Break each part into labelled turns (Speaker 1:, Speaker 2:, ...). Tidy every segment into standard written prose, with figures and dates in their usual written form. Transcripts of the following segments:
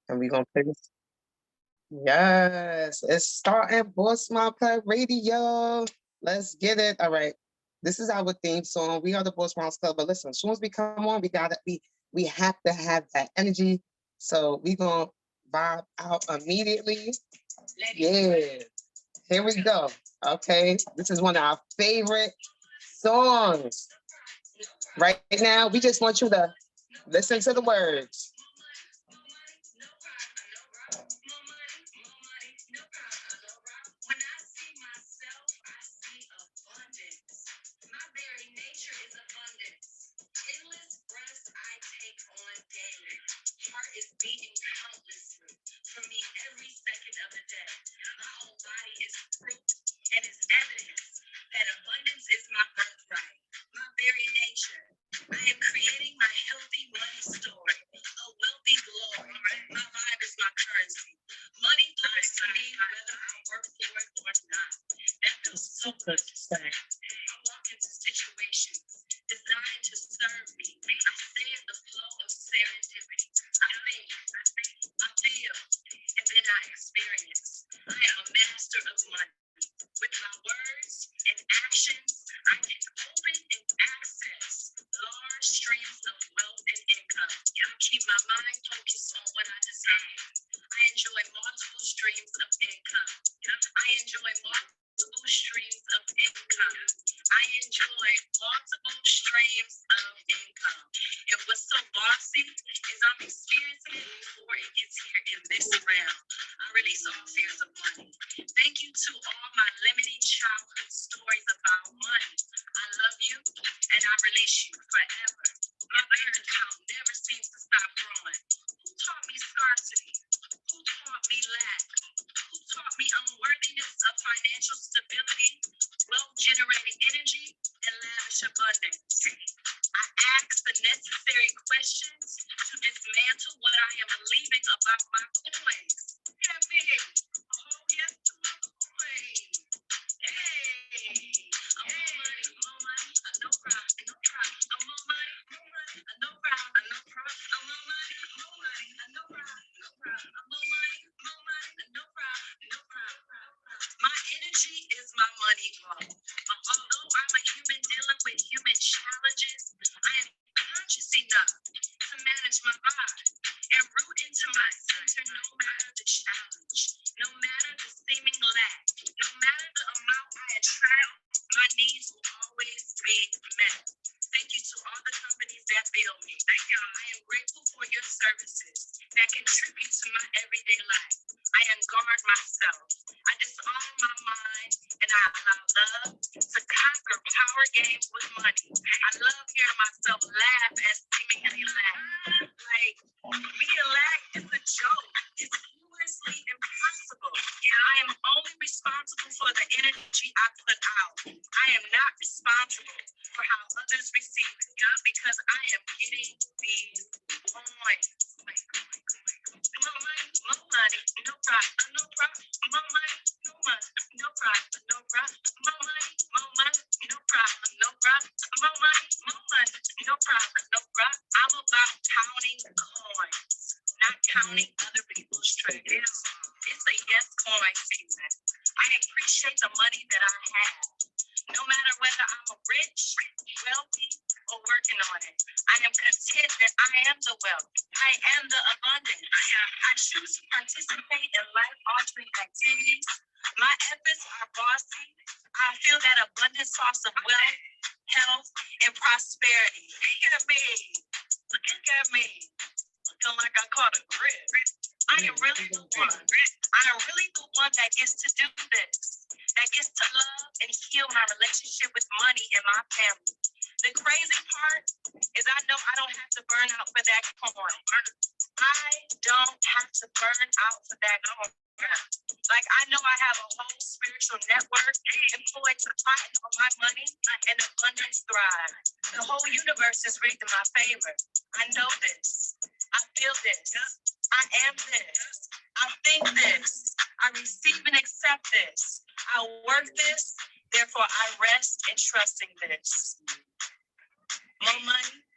Speaker 1: And we're going to play this. Yes, it's starting Bawse Mom Radio. Let's get it. All right. This is our theme song. We are the Bawse Moms Club. But listen, as soon as we come on, we have to have that energy. So we gonna vibe out immediately. Yeah. Here we go. Okay. This is one of our favorite songs. Right now, we just want you to listen to the words.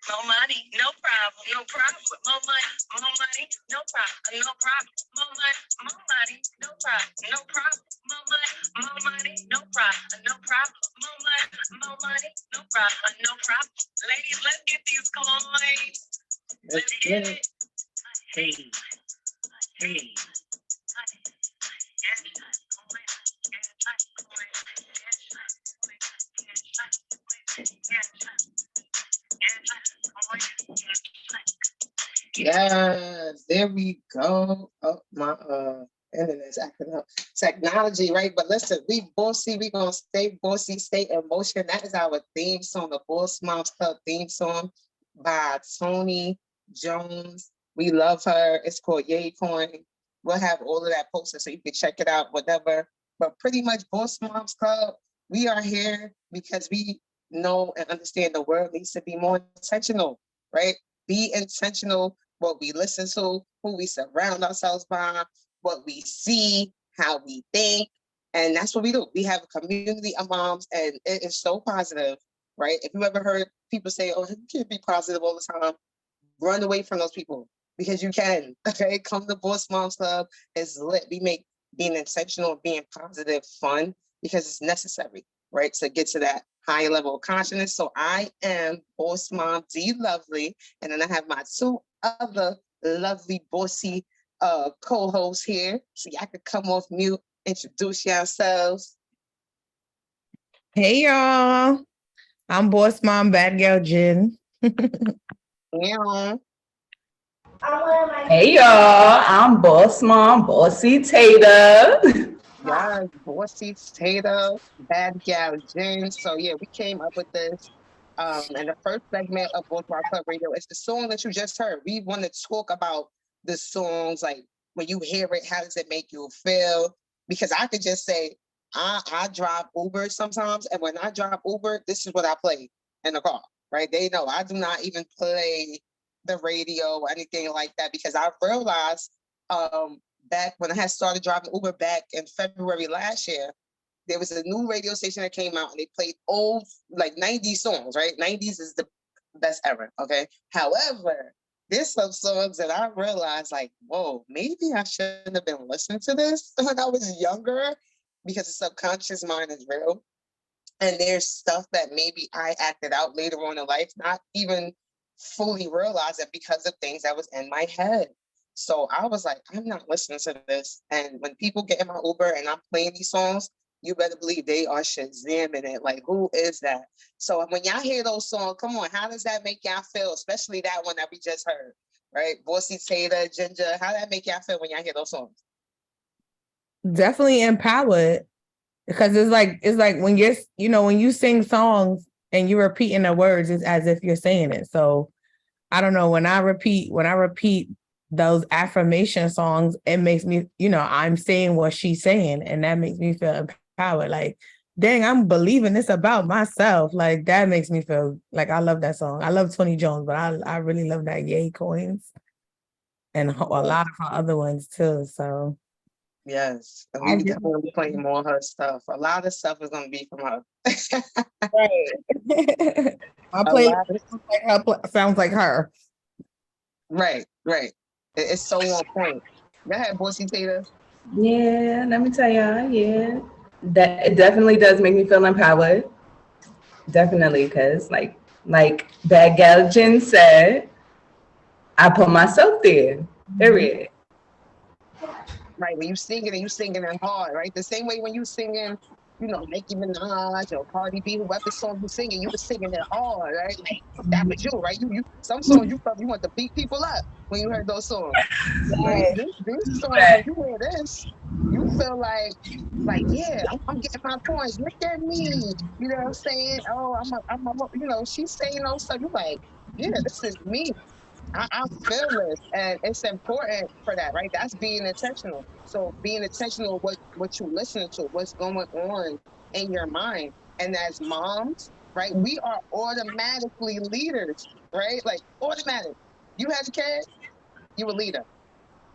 Speaker 2: More money, no problem, no problem. More money, no problem, no problem. More money, no problem, no problem. More money, no problem, no problem. More money, no problem, no problem. Ladies, let's get these coins. Let's get it. Hey, hey.
Speaker 1: Yes, there we go. Oh, my internet's acting up. Technology, right? But listen, we bossy, we gonna stay bossy, stay in motion. That is our theme song, the Bawse Moms Club theme song by Toni Jones. We love her. It's called Yay Coin. We'll have all of that posted so you can check it out, whatever. But pretty much Bawse Moms Club, we are here because we know and understand the world needs to be more intentional, right? Be intentional what we listen to, who we surround ourselves by, what we see, how we think. And that's what we do. We have a community of moms, and it is so positive, right? If you ever heard people say, oh, you can't be positive all the time, run away from those people because you can, okay? Come to Bawse Moms Club. It's lit. We make being intentional, being positive fun because it's necessary, right? To get to that higher level of consciousness. So I am Bawse Mom D Lovely, and then I have my two other lovely bossy co-hosts here. So y'all could come off mute, introduce yourselves.
Speaker 3: Hey y'all, I'm Bawse Mom Bad Girl Jen.
Speaker 1: Yeah.
Speaker 4: Hey y'all, I'm Bawse Mom Bossy Tater.
Speaker 1: Yes, bossy Tater, Bad Gal Jen. So yeah, we came up with this. And the first segment of Bawse Mom Club Radio is the song that you just heard. We want to talk about the songs, like when you hear it, how does it make you feel? Because I could just say, I drive Uber sometimes, and when I drive Uber, this is what I play in the car, right? They know I do not even play the radio or anything like that because I realized back when I had started driving Uber back in February last year, there was a new radio station that came out and they played old, like 90s songs, right? 90s is the best era, okay? However, there's some songs that I realized, like, whoa, maybe I shouldn't have been listening to this when I was younger because the subconscious mind is real. And there's stuff that maybe I acted out later on in life, not even fully realize it because of things that was in my head. So I was like, I'm not listening to this. And when people get in my Uber and I'm playing these songs, you better believe they are shazamming it. Like, who is that? So when y'all hear those songs, come on, how does that make y'all feel? Especially that one that we just heard, right? Bossy Tater, Ginger, how that make y'all feel when y'all hear those songs?
Speaker 3: Definitely empowered because it's like when when you sing songs and you're repeating the words, it's as if you're saying it. So I don't know, when I repeat those affirmation songs, it makes me, I'm saying what she's saying, and that makes me feel empowered. Like, dang, I'm believing this about myself. Like, that makes me feel like I love that song. I love Toni Jones, but I really love that Yay Coins and a lot of her other ones too. So
Speaker 1: yes, and we definitely be playing more of her stuff. A lot of stuff is gonna be from her.
Speaker 3: Right. My playlist sounds like her.
Speaker 1: Right. It's so on point. Go ahead, Bossy Tater.
Speaker 4: Yeah, let me tell y'all, that it definitely does make me feel empowered. Definitely, because like Bad Gal Jen said, I put myself there. Period.
Speaker 1: Right, when you singing it hard, right? The same way when you singing, Nicki Minaj or Cardi B, whoever song you singing, you were singing it hard, right? Like that was you, right? You some songs you felt you want to beat people up when you heard those songs, right? These songs when you hear this, you feel like yeah, I'm getting my points. Look at me, you know what I'm saying? Oh, she's saying those stuff. You like, yeah, this is me. I feel this, and it's important for that, right? That's being intentional. So being intentional, what you listen to, what's going on in your mind, and as moms, right, we are automatically leaders, right? Like automatic. You had a kid, you a leader.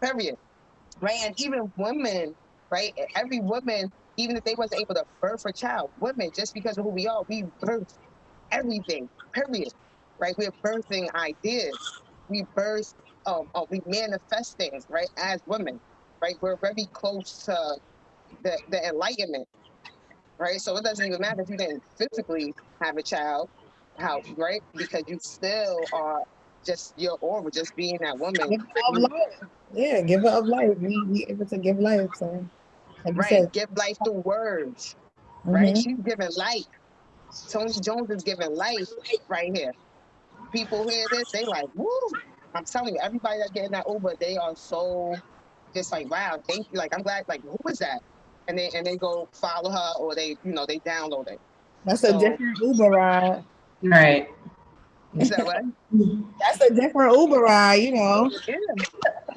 Speaker 1: Period. Right, and even women, right? Every woman, even if they wasn't able to birth a child, women, just because of who we are, we birth everything. Period. right? We're birthing ideas. We manifest things, right? As women, right? We're very close to the enlightenment, right? So it doesn't even matter if you didn't physically have a child, how, right? Because you still are just your aura, just being that woman.
Speaker 3: Giver of life. Yeah, giver of life. We able to give life. So like you
Speaker 1: Right,
Speaker 3: said.
Speaker 1: give life through words, right?
Speaker 3: Mm-hmm.
Speaker 1: She's giving life. Toni Jones is giving life right here. People hear this, they like, woo. I'm telling you, everybody that get in that Uber, they are so just like, wow, thank you. Like, I'm glad, like, who is that? And they go follow her, or they download it.
Speaker 3: That's a different Uber ride.
Speaker 4: Right.
Speaker 1: You said what?
Speaker 3: That's a different Uber ride, you know.
Speaker 1: Yeah.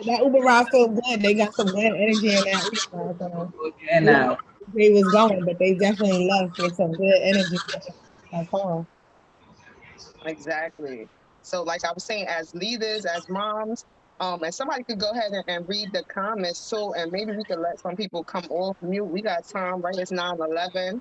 Speaker 3: That Uber ride feel good. They got some good energy in that Uber ride. So
Speaker 4: And now.
Speaker 3: they was going, but they definitely left with some good energy. That car.
Speaker 1: Exactly. So like I was saying, as leaders, as moms, and somebody could go ahead and read the comments too, and maybe we could let some people come off mute. We got time, right? It's 9:11.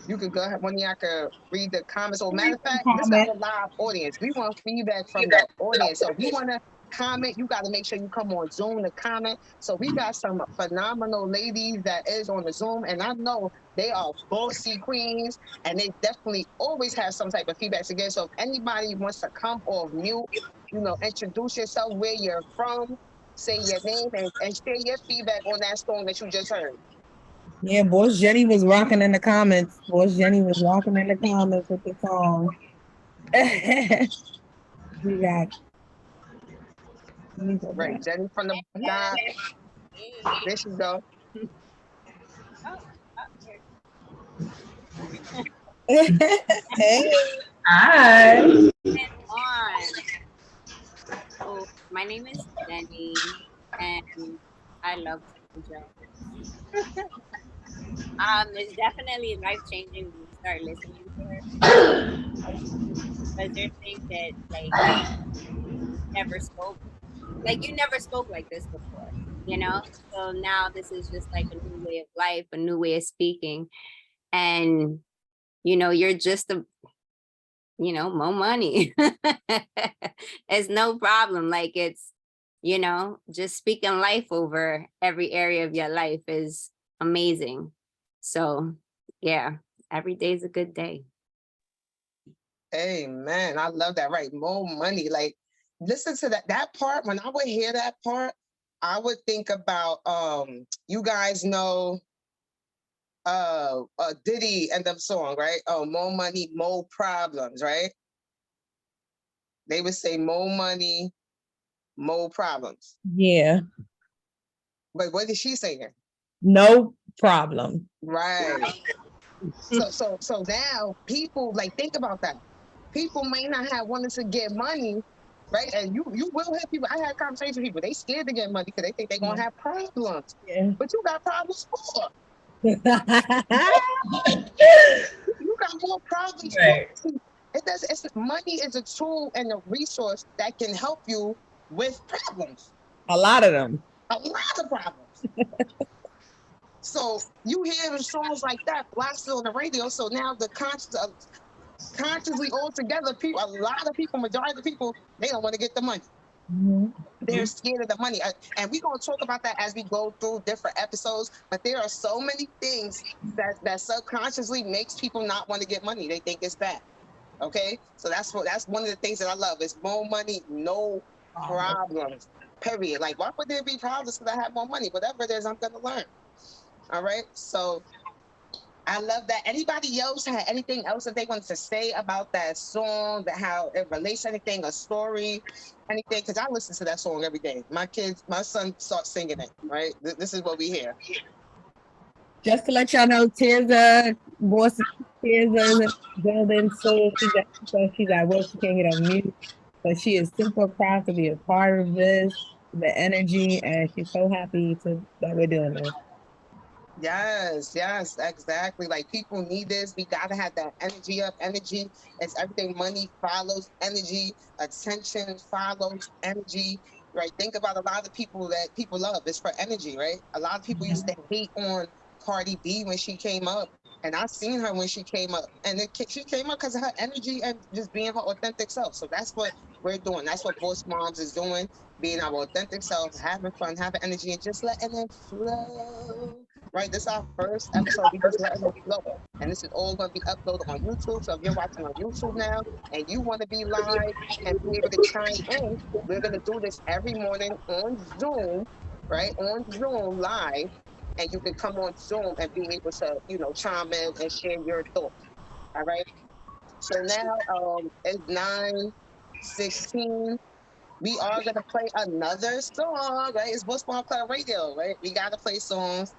Speaker 1: You could go ahead, one of y'all could read the comments. So matter of fact, this is our live audience. We want feedback from the audience. So if you want to comment, you got to make sure you come on Zoom to comment. So we got some phenomenal ladies that is on the Zoom, and I know they are bossy queens, and they definitely always have some type of feedback to give. So if anybody wants to come off mute, introduce yourself, where you're from, say your name, and share your feedback on that song that you just heard.
Speaker 3: Yeah, Boss Jenny was rocking in the comments. Boss Jenny was rocking in the comments with the song. We got
Speaker 1: right, Jenny from the side. There she go.
Speaker 3: Hey.
Speaker 4: Hi.
Speaker 2: On. Oh, my name is Jenny, and I love Toni Jones. It's definitely life changing when you start listening to her, because there's things that never spoke, you never spoke like this before, So now this is just like a new way of life, a new way of speaking, and you're just more money. It's no problem. It's, just speaking life over every area of your life is amazing. So yeah, every day is a good day.
Speaker 1: Amen. I love that. Right. More money. Like, listen to that part. When I would hear that part, I would think about, you guys know, Diddy and them song, right? Oh, more money, more problems, right? They would say more money, more problems.
Speaker 3: Yeah.
Speaker 1: But what is she saying?
Speaker 3: No problem.
Speaker 1: Right. So now people, think about that. People may not have wanted to get money, right? And you will have people. I had conversations with people. They scared to get money because they think they're gonna have problems.
Speaker 3: Yeah.
Speaker 1: But you got problems for. You got more problems.
Speaker 4: Right.
Speaker 1: It does. Money is a tool and a resource that can help you with problems.
Speaker 3: A lot of them.
Speaker 1: A lot of problems. So you hear songs like that blasted on the radio. So now the consciously all together, people, a lot of people, majority of people, they don't want to get the money. Mm-hmm. They're scared of the money. And we're going to talk about that as we go through different episodes. But there are so many things that subconsciously makes people not want to get money. They think it's bad. Okay? So that's one of the things that I love is more money, no problems. Period. Why would there be problems because I have more money? Whatever it is, I'm going to learn. All right? So I love that. Anybody else had anything else that they wanted to say about that song, how it relates to anything, a story, anything? Because I listen to that song every day. My son starts singing it, right? This is what we hear.
Speaker 3: Just to let y'all know, Tirza is in the building, so she's at work, she can't get on mute. But she is super proud to be a part of this, the energy, and she's so happy that we're doing this.
Speaker 1: Yes, exactly. People need this. We gotta have that energy up. Energy is everything. Money follows energy. Attention follows energy. Right? Think about a lot of people that people love. It's for energy, right? A lot of people used to hate on Cardi B when she came up. And I seen her when she came up, and she came up because of her energy and just being her authentic self. So that's what we're doing. That's what Bawse Moms is doing, being our authentic self, having fun, having energy, and just letting it flow. Right? This is our first episode. We just letting it flow. And this is all going to be uploaded on YouTube. So if you're watching on YouTube now and you want to be live and be able to chime in, we're going to do this every morning on Zoom, right? On Zoom live, and you can come on Zoom and be able to, chime in and share your thoughts. All right. So now it's 9:16. We are gonna play another song, right? It's Bawse Mom Club Radio, right? We gotta play songs.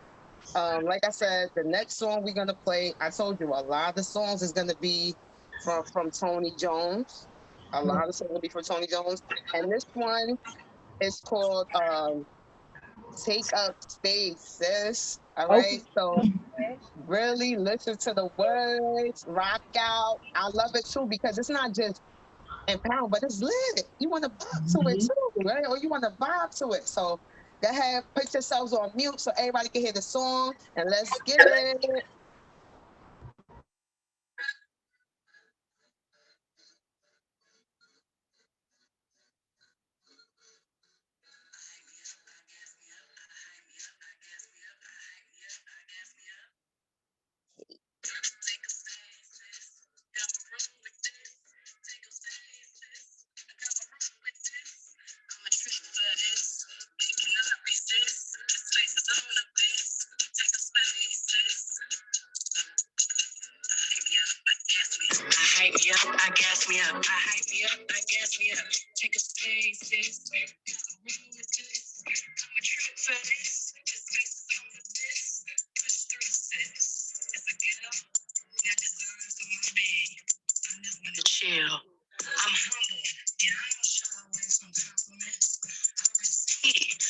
Speaker 1: Like I said, the next song we're gonna play, I told you a lot of the songs is gonna be from Toni Jones. A lot of songs will be from Toni Jones. And this one is called Take Up Space, sis. All right. So really listen to the words, rock out. I love it too because it's not just empowering, but it's lit. You want to vibe to it too, right? Or you want to vibe to it. So go ahead, put yourselves on mute so everybody can hear the song, and let's get it.
Speaker 2: Hype me up, I gas me up. I hype me up, I gas me up. Take a space, sis. Roll with this. I'm a trip for this. Just face some of this. Push through, sis. It's a ghetto. Got designs on my bed. I know when to chill. I'm humble. Yeah, I don't shy away from compliments. I receive.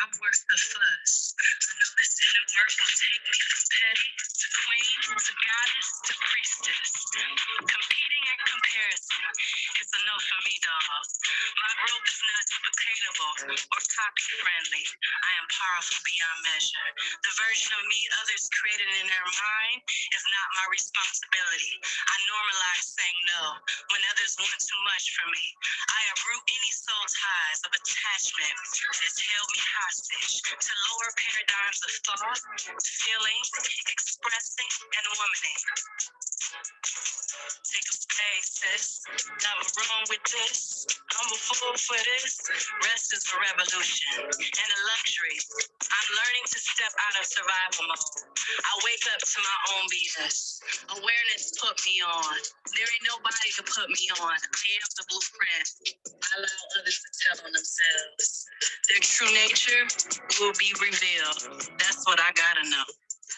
Speaker 2: I'm worth the fuss. I know this inner work will take me from petty to queen to goddess to priestess. Competing and comparison is a no for me, dog. My growth is not duplicatable or copy friendly. I am powerful beyond measure. The version of me others created in their mind is not my responsibility. I normalize saying no when others want too much from me. I uproot any soul ties of attachment that has held me hostage to lower paradigms of thought, feeling, expressing, and womaning. Take a space, sis. Never wrong with this. I'm a fool for this. Rest is for revolution and a luxury. I'm learning to step out of survival mode. I wake up to my own BS. Awareness put me on. There ain't nobody to put me on. I am the blueprint. I allow others to tell on themselves. Their true nature will be revealed. That's what I gotta know.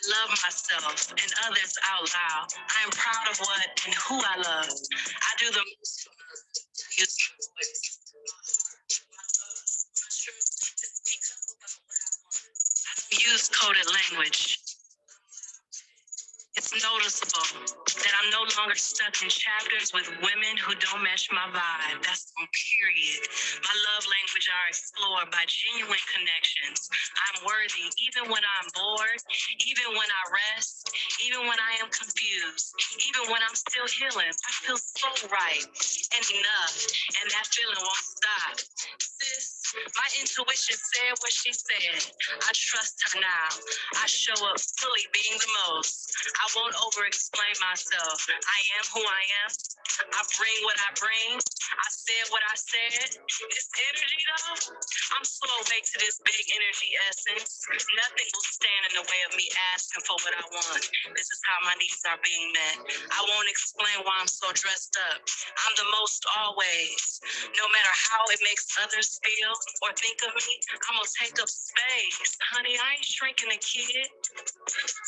Speaker 2: Love myself and others out loud. I am proud of what and who I love. I do the most to use my voice. My love, my truth to speak up about what I want. I don't use coded language. It's noticeable that I'm no longer stuck in chapters with women who don't match my vibe. That's on period. My love language are explored by genuine connections. I'm worthy even when I'm bored, even when I rest, even when I am confused, even when I'm still healing. I feel so right and enough, and that feeling won't stop. Sis, my intuition said what she said. I trust her now. I show up fully being the most. I won't over-explain myself. I am who I am. I bring what I bring. I said what I said. This energy, though, I'm so awake to this big energy essence. Nothing will stand in the way of me asking for what I want. This is how my needs are being met. I won't explain why I'm so dressed up. I'm the most always. No matter how it makes others feel or think of me, I'm gonna take up space. Honey, I ain't shrinking a kid.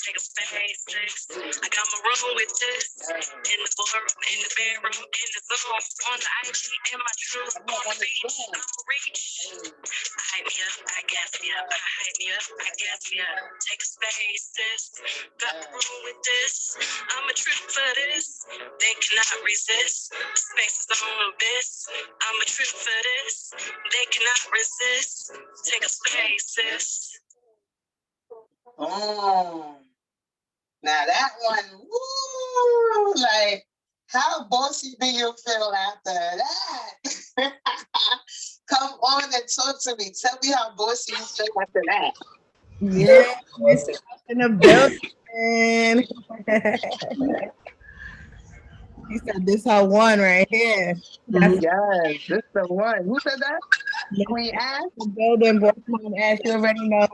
Speaker 2: Take a space, sis. I got my room with this. In the boardroom, in the bedroom, in the Zoom, on the IG, in my truth, on the beach, I'm gonna reach. I hype me up, I gas me up. I hype me up, I gas me up. Take a space, sis. Got my room with this. I'm a trip for this. They cannot resist. Space is on abyss. I'm a trip for this. They cannot resist. Take a space, sis.
Speaker 1: Oh. Now that one, woo, like, how bossy do you feel after that? Come on and talk to me. Tell me how bossy you feel after that.
Speaker 3: Yeah, Miss in the building. She said this her one right here. That's
Speaker 1: Yes, this the one. Who said that?
Speaker 3: Miss
Speaker 1: Queen Ash?
Speaker 3: in the building. Boss Mom Ash, you already know.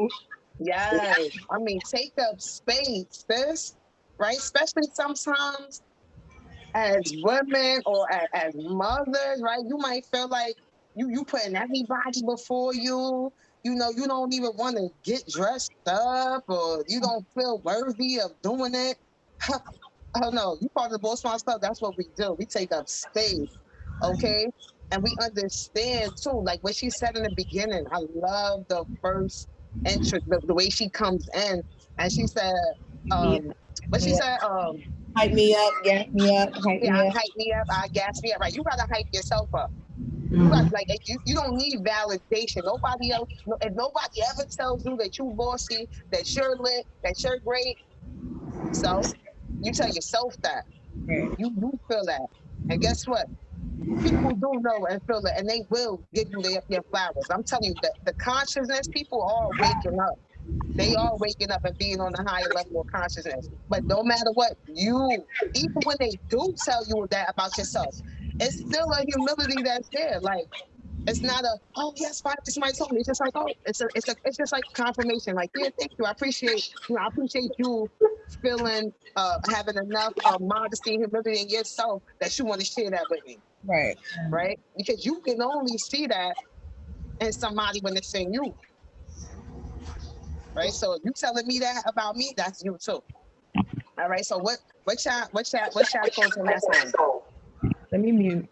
Speaker 1: Yes. I mean, take up space, sis. Right? Especially sometimes as women or as mothers, right? You might feel like you putting everybody before you. You know, you don't even want to get dressed up, or you don't feel worthy of doing it. Oh no, you part of the Boss Moms Club. That's what we do. We take up space, okay? And we understand too, like what she said in the beginning. I love the first entrance, the way she comes in, and she said, um, what she said,
Speaker 3: Hype me up, gas me up, hype
Speaker 1: yeah,
Speaker 3: me
Speaker 1: I
Speaker 3: up.
Speaker 1: hype me up, I gas me up, right? You gotta hype yourself up. You got
Speaker 4: Mm.
Speaker 1: like you don't need validation. Nobody else, if nobody ever tells you that you bossy, that you're lit, that you're great, so you tell yourself that.
Speaker 3: Right.
Speaker 1: You feel that. And guess what? People do know and feel it, and they will give you their flowers. I'm telling you that the consciousness, people are waking up. They are waking up and being on a higher level of consciousness. But no matter what, even when they do tell you that about yourself, it's still a humility that's there. Like, it's not a, oh yes, fine, somebody told me. It's just like, oh, it's just like confirmation. Like, yeah, thank you. I appreciate you feeling having enough modesty and humility in yourself that you want to share that with me.
Speaker 3: Right.
Speaker 1: Right? Because you can only see that in somebody when it's in you. Right? So if you telling me that about me, that's you too. All right. So what's your thoughts on that song?
Speaker 3: Let me mute.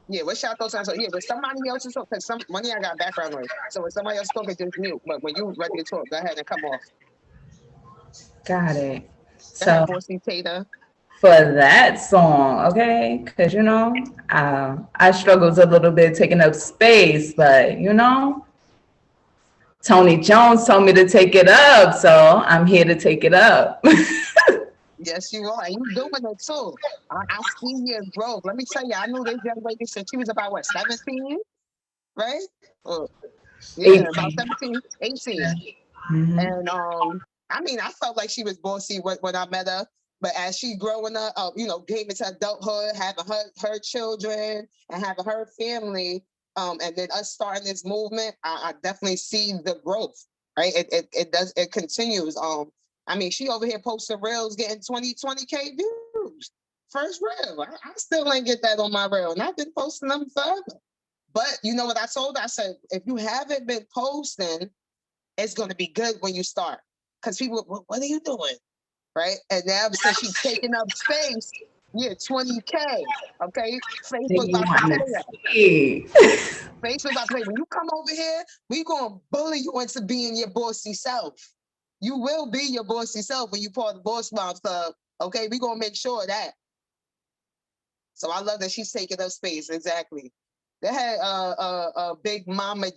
Speaker 1: Yeah, what's your thoughts on that song? Yeah, but somebody else's talk, because one of y'all got background noise. So when somebody else talking, just mute. But when you ready to talk, go ahead and come off.
Speaker 4: Got it.
Speaker 1: Go
Speaker 4: So
Speaker 1: ahead, Bossy Tater.
Speaker 4: for that song, okay, because I struggled a little bit taking up space, but Toni Jones told me to take it up, so I'm here to take it up.
Speaker 1: Yes, you are. And you doing it too. I see your growth. Let me tell you, I knew this young lady since she was about what, 17, right? Or, yeah, about
Speaker 4: 18.
Speaker 1: 17, 18.
Speaker 4: Mhm.
Speaker 1: And I mean, I felt like she was bossy when I met her. But as she growing up, came into adulthood, having her children and having her family, and then us starting this movement, I definitely see the growth. Right? It continues. I mean, she over here posting reels, getting 20K views. First reel. I still ain't get that on my reel, and I've been posting them forever. But you know what I told her? I said, if you haven't been posting, it's going to be good when you start. Because people, what are you doing? Right? And now since she's taking up space, yeah, 20K. Okay. Facebook
Speaker 4: You
Speaker 1: about to
Speaker 4: want
Speaker 1: pay
Speaker 4: to
Speaker 1: that.
Speaker 4: see.
Speaker 1: Facebook about to pay. When you come over here, we gonna bully you into being your bossy self. You will be your bossy self when you part of the Boss Moms Club. Okay, we gonna make sure of that. So I love that she's taking up space. Exactly. They had Big Mama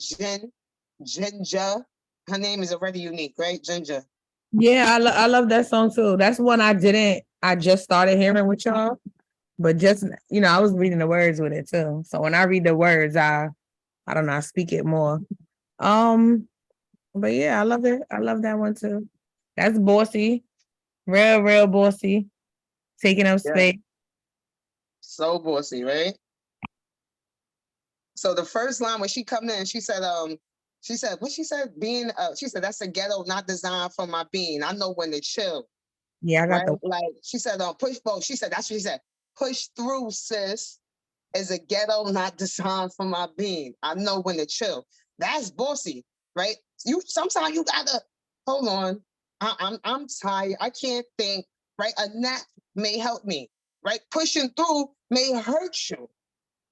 Speaker 1: Ginger. Her name is already unique, right? Ginger.
Speaker 3: Yeah, I love that song too. That's one I just started hearing with y'all. But just, I was reading the words with it too. So when I read the words, I don't know, I speak it more. But yeah, I love it. I love that one too. That's bossy. Real, real bossy. Taking up
Speaker 1: Yeah.
Speaker 3: space.
Speaker 1: So bossy, right? So the first line when she come in, she said, what she said, she said, that's a ghetto not designed for my being. I know when to chill.
Speaker 3: Yeah, I got
Speaker 1: Right? Like she said, she said, that's what she said. Push through, sis, is a ghetto not designed for my being. I know when to chill. That's bossy, right? Sometimes you gotta hold on. I'm tired. I can't think, right? A nap may help me, right? Pushing through may hurt you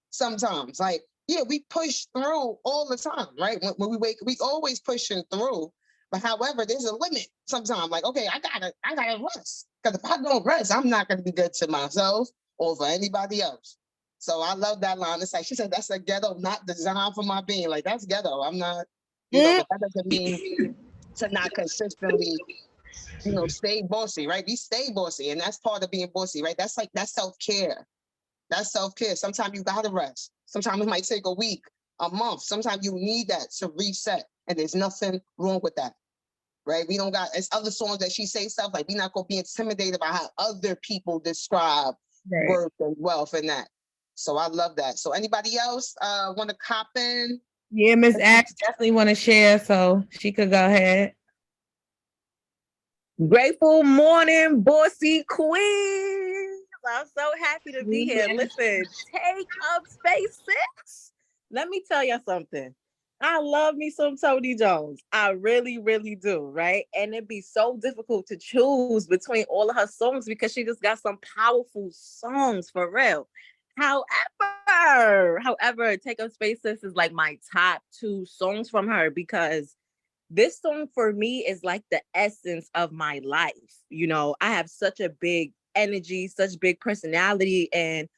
Speaker 1: sometimes. Like, yeah, we push through all the time, right? When we wake, we always pushing through. But however, there's a limit sometimes. Like, okay, I gotta rest. Because if I don't rest, I'm not gonna be good to myself or for anybody else. So I love that line. It's like she said, that's a ghetto not designed for my being. Like, that's ghetto. I'm not, but that doesn't mean to not consistently, stay bossy, right? We stay bossy, and that's part of being bossy, right? That's self-care. That's self-care. Sometimes you gotta rest. Sometimes it might take a week, a month. Sometimes you need that to reset, and there's nothing wrong with that, right? We don't got, it's other songs that she say stuff like, we're not gonna be intimidated by how other people describe worth and wealth and that. So I love that. So anybody else want to cop in?
Speaker 3: Yeah, Miss Ash definitely want to share, so she could go ahead.
Speaker 5: Grateful morning, bossy queens. I'm so happy to be here. Listen, take up space, sis. Let me tell you something. I love me some Toni Jones. I really, really do, right? And it'd be so difficult to choose between all of her songs because she just got some powerful songs for real. However, Take Up Space, sis is like my top 2 songs from her because this song for me is like the essence of my life. I have such a big energy, such big personality, and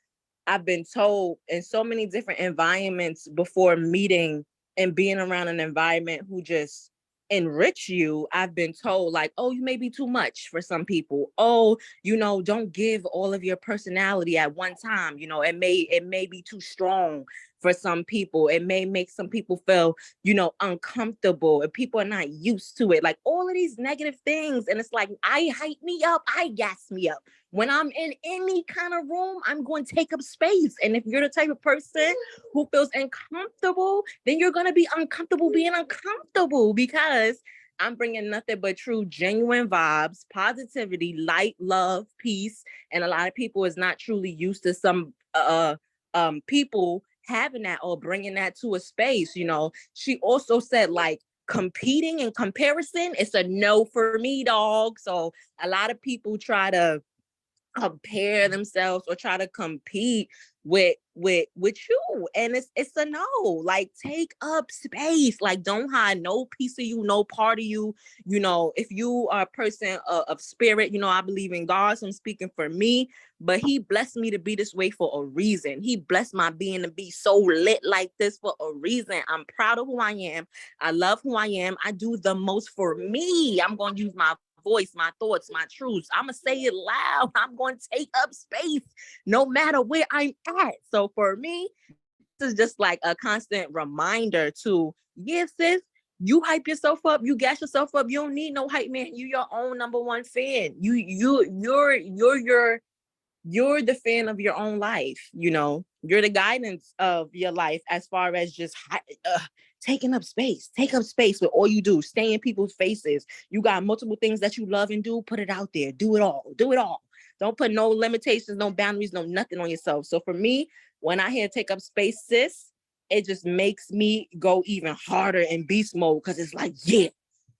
Speaker 5: I've been told in so many different environments before meeting and being around an environment who just enrich you, I've been told like, oh, you may be too much for some people. Oh, don't give all of your personality at one time. It may be too strong for some people. It may make some people feel, uncomfortable, and people are not used to it. Like all of these negative things. And it's like, I hype me up, I gas me up. When I'm in any kind of room, I'm going to take up space. And if you're the type of person who feels uncomfortable, then you're going to be uncomfortable being uncomfortable because I'm bringing nothing but true, genuine vibes, positivity, light, love, peace. And a lot of people is not truly used to some people having that or bringing that to a space. She also said like, competing and comparison, it's a no for me, dog. So a lot of people try to compare themselves or try to compete with you, and it's a no. Like, take up space. Like, don't hide no piece of you, no part of you. If you are a person of spirit, I believe in God, so I'm speaking for me, but he blessed me to be this way for a reason. He blessed my being to be so lit like this for a reason. I'm proud of who I am. I love who I am. I do the most for me. I'm going to use my voice, my thoughts, my truths. I'm gonna say it loud. I'm going to take up space no matter where I'm at. So for me, this is just like a constant reminder to, yeah, sis, you hype yourself up, you gas yourself up. You don't need no hype man. You your own number one fan. You're the fan of your own life. You're the guidance of your life as far as just taking up space. Take up space with all you do. Stay in people's faces. You got multiple things that you love and do. Put it out there. Do it all. Do it all. Don't put no limitations, no boundaries, no nothing on yourself. So for me, when I hear take up space, sis, it just makes me go even harder in beast mode because it's like, yeah,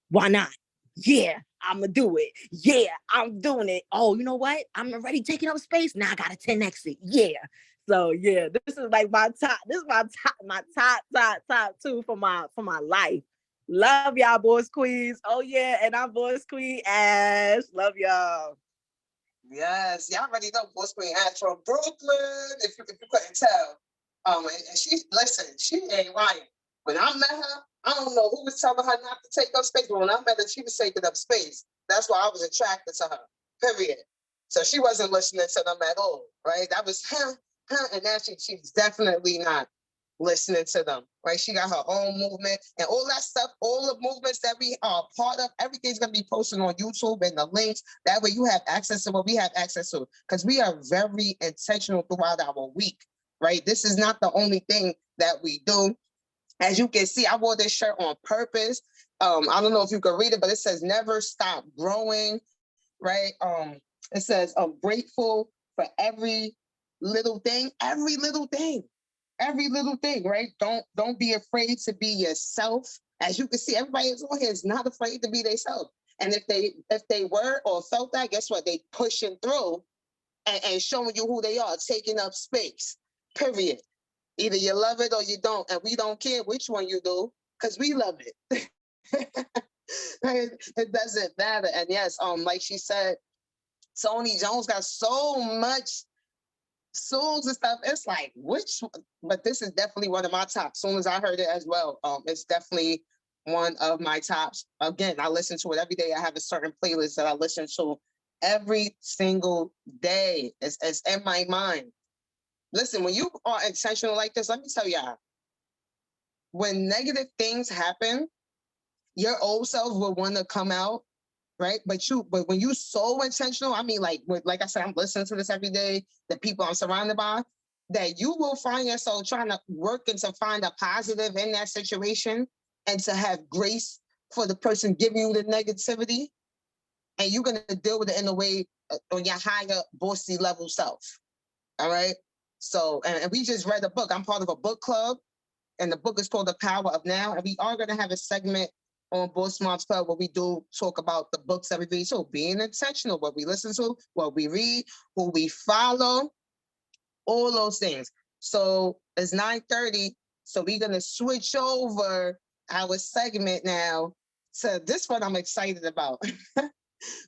Speaker 5: why not? Yeah, I'm gonna do it. Yeah, I'm doing it. Oh, you know what? I'm already taking up space. Now I gotta 10x it. Yeah. So yeah, this is like my top. This is my top 2 for my life. Love y'all, boys, queens. Oh yeah, and I'm Boss Queen Ash. Love y'all.
Speaker 1: Yes, y'all already know Boss Queen Ash from Brooklyn. If you couldn't tell, and she ain't lying. When I met her, I don't know who was telling her not to take up space, but when I met her, she was taking up space. That's why I was attracted to her, period. So she wasn't listening to them at all, right? That was him, and now she's definitely not listening to them, right? She got her own movement and all that stuff, all the movements that we are part of, everything's going to be posted on YouTube and the links. That way you have access to what we have access to, because we are very intentional throughout our week, right? This is not the only thing that we do. As you can see, I wore this shirt on purpose. I don't know if you can read it, but it says never stop growing, right? It says I'm grateful for every little thing, right? Don't be afraid to be yourself. As you can see, everybody that's on here is not afraid to be themselves. And if they were or felt that, guess what? They pushing through and showing you who they are, taking up space, period. Either you love it or you don't, and we don't care which one you do, because we love it. It doesn't matter. And yes, like she said, Toni Jones got so much songs and stuff. It's like, which one? But this is definitely one of my top. As soon as I heard it as well, it's definitely one of my tops. Again, I listen to it every day. I have a certain playlist that I listen to every single day. It's in my mind. Listen, when you are intentional like this, let me tell y'all, when negative things happen, your old self will want to come out, right? But when you so intentional, I mean, like I said, I'm listening to this every day, the people I'm surrounded by, that you will find yourself trying to work and to find a positive in that situation and to have grace for the person giving you the negativity. And you're going to deal with it in a way on your higher, bossy level self. All right. So, and we just read a book. I'm part of a book club, and the book is called The Power of Now. And we are going to have a segment on Bawse Mom's Club where we do talk about the books that we read. So being intentional, what we listen to, what we read, who we follow, all those things. So it's 9:30. So we're going to switch over our segment now to this one I'm excited about.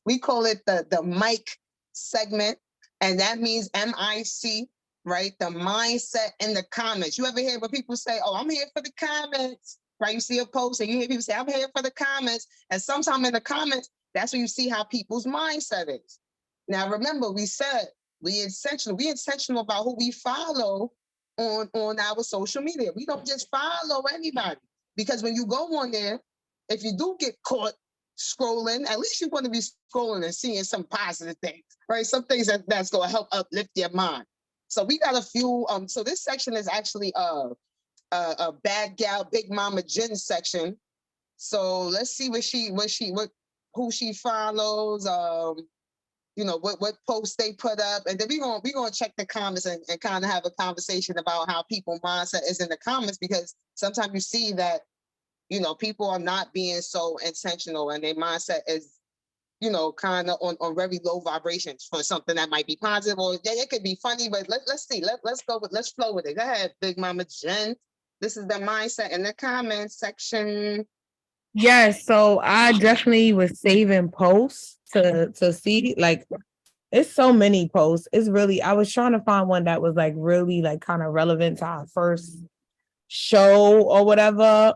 Speaker 1: We call it the mic segment. And that means MIC, right? The mindset in the comments. You ever hear when people say, oh, I'm here for the comments, right? You see a post and you hear people say, I'm here for the comments. And sometimes in the comments, that's when you see how people's mindset is. Now, remember, we said we intentional about who we follow on our social media. We don't just follow anybody, because when you go on there, if you do get caught scrolling, at least you want to be scrolling and seeing some positive things, right? Some things that's going to help uplift your mind. So we got a few. So this section is actually a bad gal, big mama Jen section. So let's see who she follows. You know what posts they put up, and then we're gonna check the comments and kind of have a conversation about how people mindset is in the comments, because sometimes you see that, you know, people are not being so intentional and their mindset is, you know, kind of on very low vibrations for something that might be positive, or it could be funny, but let's see. Let's flow with it. Go ahead, Big Mama Jen. This is the mindset in the comments section.
Speaker 3: Yes, so I definitely was saving posts to see, like, it's so many posts. It's really, I was trying to find one that was like really like kind of relevant to our first show or whatever.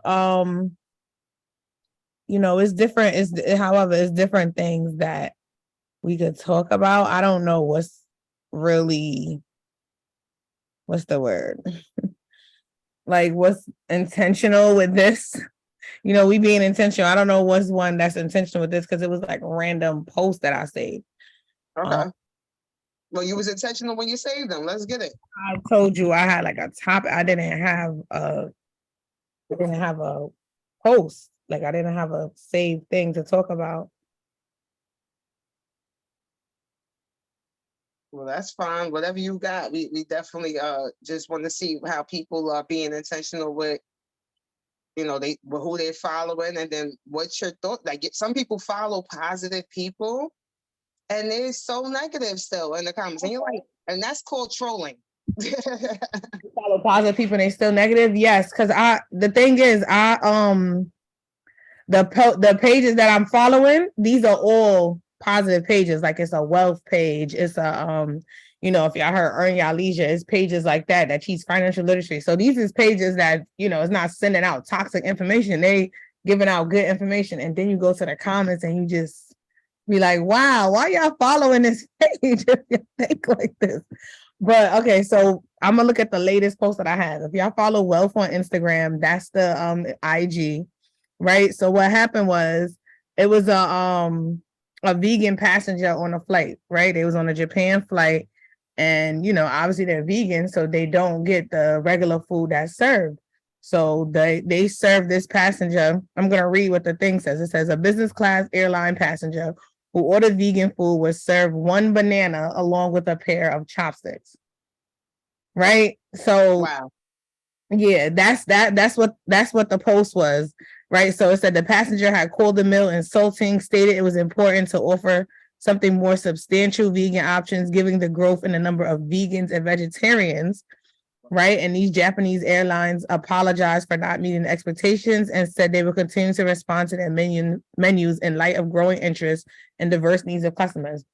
Speaker 3: You know, it's different. However, it's different things that we could talk about. I don't know what's the word? Like, what's intentional with this? You know, we being intentional. I don't know what's one that's intentional with this, because it was like random posts that I saved.
Speaker 1: Okay. Well, you was intentional when you saved them. Let's get it.
Speaker 3: I told you I had like a topic. I didn't have a post. Like, I didn't have a saved thing to talk about.
Speaker 1: Well, that's fine. Whatever you got, we definitely just want to see how people are being intentional with, you know, who they're following, and then what's your thought? Like, some people follow positive people, and they're so negative still in the comments, and you're like, and that's called trolling.
Speaker 3: Follow positive people and they still negative. Yes, because the thing is, the pages that I'm following, these are all positive pages. Like, it's a wealth page. It's a you know, if y'all heard Earn Y'all Leisure, it's pages like that teach financial literacy. So these is pages that, you know, it's not sending out toxic information. They giving out good information. And then you go to the comments and you just be like, wow, why y'all following this page if you think like this? But okay, so I'm gonna look at the latest post that I have. If y'all follow Wealth on Instagram, that's the IG, right? So what happened was, it was a vegan passenger on a flight, right? They was on a Japan flight, and, you know, obviously they're vegan, so they don't get the regular food that's served. So they serve this passenger. I'm gonna read what the thing says. It says, a business class airline passenger who ordered vegan food was served one banana along with a pair of chopsticks. Right? So
Speaker 1: Wow.
Speaker 3: Yeah, that's what the post was, right? So it said the passenger had called the meal insulting, stated it was important to offer something more substantial vegan options, giving the growth in the number of vegans and vegetarians, right? And these Japanese airlines apologized for not meeting expectations and said they will continue to respond to their menus in light of growing interest and diverse needs of customers.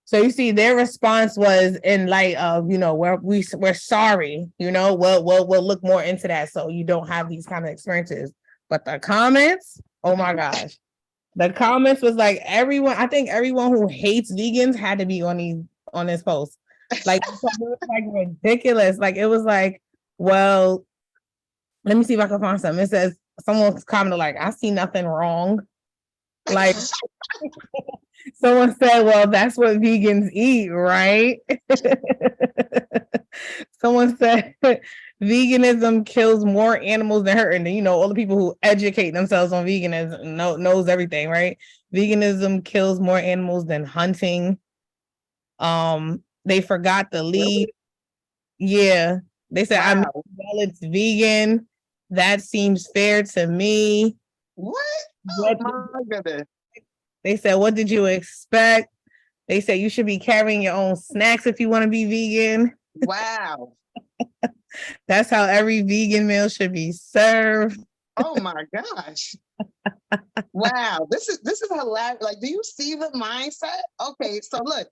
Speaker 3: So you see, their response was in light of, you know, we're sorry, you know, we'll look more into that so you don't have these kind of experiences. But the comments, oh my gosh. The comments was like I think everyone who hates vegans had to be on this post. Like, it was like ridiculous. Like, it was like, well, let me see if I can find something. It says someone's commented like, I see nothing wrong. Like, someone said, well, that's what vegans eat, right? Someone said veganism kills more animals than hurting. And, all the people who educate themselves on veganism knows everything, right? Veganism kills more animals than hunting. They forgot the lead. Yeah. They said,
Speaker 1: Wow.
Speaker 3: well, it's vegan. That seems fair to me.
Speaker 1: What? Oh my goodness.
Speaker 3: They said, what did you expect? They said you should be carrying your own snacks if you want to be vegan.
Speaker 1: Wow.
Speaker 3: That's how every vegan meal should be served.
Speaker 1: Oh my gosh. Wow. This is hilarious. Like, do you see the mindset? Okay, so look.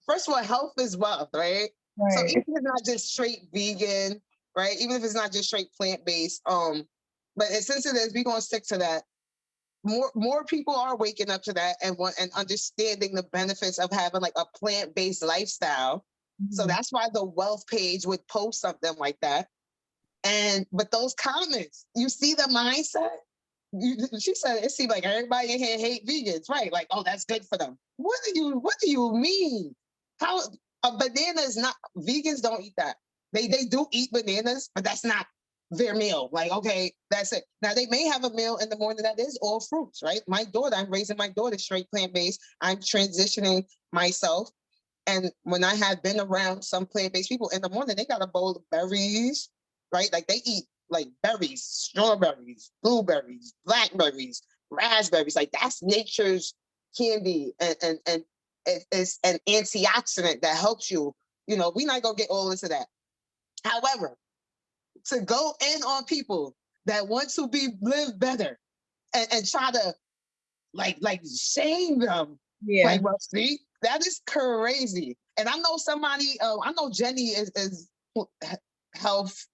Speaker 1: First of all, health is wealth, right? So even if it's not just straight vegan, right? Even if it's not just straight plant-based, but since it is, we're gonna stick to that. More people are waking up to that and understanding the benefits of having like a plant-based lifestyle. Mm-hmm. So that's why the wealth page would post something like that. But those comments, you see the mindset? She said it seemed like everybody in here hate vegans, right? Like, oh, that's good for them. What do you mean? How a banana is not, vegans don't eat that. They do eat bananas, but that's not their meal. Like, okay, that's it. Now they may have a meal in the morning that is all fruits, right? I'm raising my daughter straight plant-based. I'm transitioning myself. And when I have been around some plant-based people in the morning, they got a bowl of berries, right? Like they eat like berries, strawberries, blueberries, blackberries, raspberries. Like that's nature's candy, and it's an antioxidant that helps you. We're not gonna get all into that. However, to go in on people that want to live better and try to like shame them.
Speaker 3: Yeah.
Speaker 1: Like, well, see, that is crazy. And I know somebody, I know Jenny is health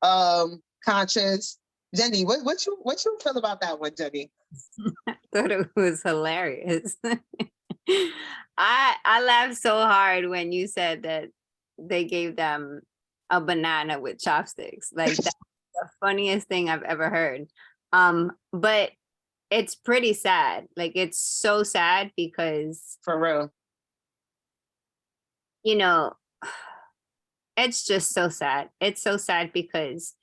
Speaker 1: conscious. Jenny, what you feel about that one, Jenny?
Speaker 6: I thought it was hilarious. I laughed so hard when you said that they gave them a banana with chopsticks. Like that's the funniest thing I've ever heard. But it's pretty sad. Like it's so sad because
Speaker 1: For real.
Speaker 6: It's just so sad. It's so sad because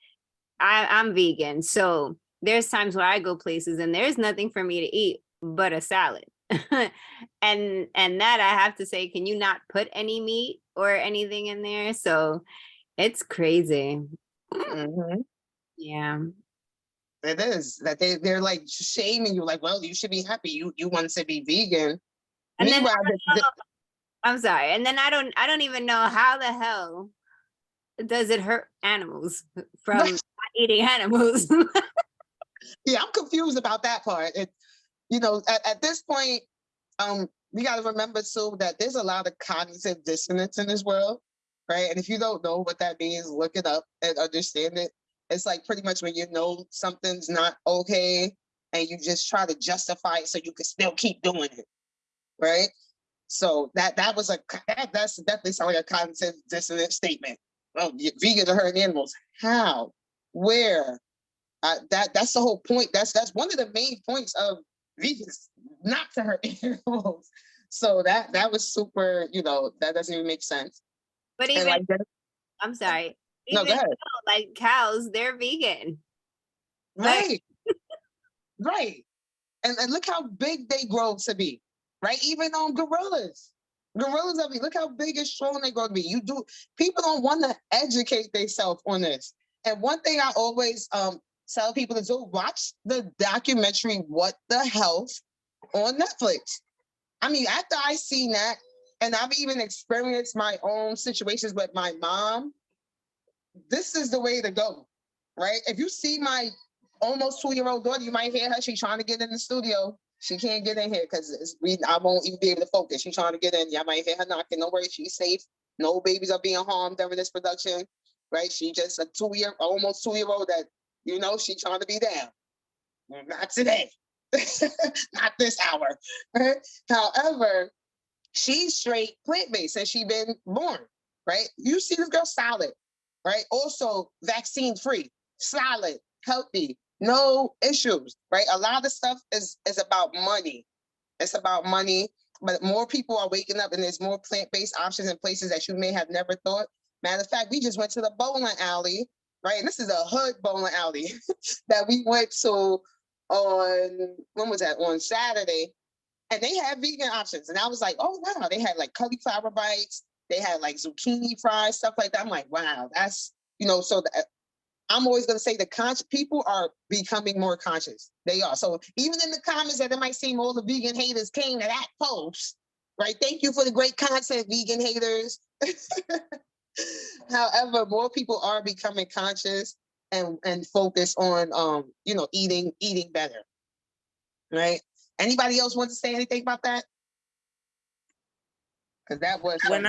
Speaker 6: I'm vegan. So there's times where I go places and there's nothing for me to eat but a salad. and that I have to say, can you not put any meat or anything in there? So it's crazy.
Speaker 1: Mm-hmm.
Speaker 6: Yeah.
Speaker 1: It is that they're like shaming you, like, well, you should be happy. You want to be vegan.
Speaker 6: And
Speaker 1: Meanwhile,
Speaker 6: I'm sorry. And then I don't even know how the hell does it hurt animals from not eating animals.
Speaker 1: yeah, I'm confused about that part. At this point, we got to remember too that there's a lot of cognitive dissonance in this world, right? And if you don't know what that means, look it up and understand it. It's like pretty much when you know something's not okay and you just try to justify it so you can still keep doing it, right? So that's definitely sound like a cognitive dissonance statement. Oh, vegans are hurting animals. How? Where? That's the whole point. That's one of the main points of vegans, not to hurt animals. So that was super. That doesn't even make sense.
Speaker 6: But even I'm sorry.
Speaker 1: No, go ahead.
Speaker 6: Like cows, they're vegan.
Speaker 1: Right. Right. And look how big they grow to be. Right. Even on gorillas. Gorillas, look how big and strong they grow to be. People don't want to educate themselves on this. And one thing I always tell people to do, watch the documentary What the Health on Netflix. I mean, after I seen that, and I've even experienced my own situations with my mom, this is the way to go, right? If you see my almost 2-year-old daughter, you might hear her. She's trying to get in the studio. She can't get in here because I won't even be able to focus. She's trying to get in. Y'all might hear her knocking. Don't worry, she's safe. No babies are being harmed during this production, right? She just almost 2-year-old that, she's trying to be down. not today, not this hour. Right? However, she's straight plant-based since she been born, right? You see this girl solid, right? Also vaccine-free, solid, healthy, no issues, right? A lot of stuff is about money. It's about money, but more people are waking up and there's more plant-based options in places that you may have never thought. Matter of fact, we just went to the bowling alley, right? And this is a hood bowling alley that we went to on, when was that? On Saturday. And they had vegan options. And I was like, oh, wow. They had like cauliflower bites. They had like zucchini fries, stuff like that. I'm like, wow, that's, so I'm always going to say the people are becoming more conscious. They are. So even in the comments that it might seem all the vegan haters came to that post, right? Thank you for the great content, vegan haters. However, more people are becoming conscious and focus on, eating better, right? Anybody else want to say anything about that? Because that was
Speaker 5: when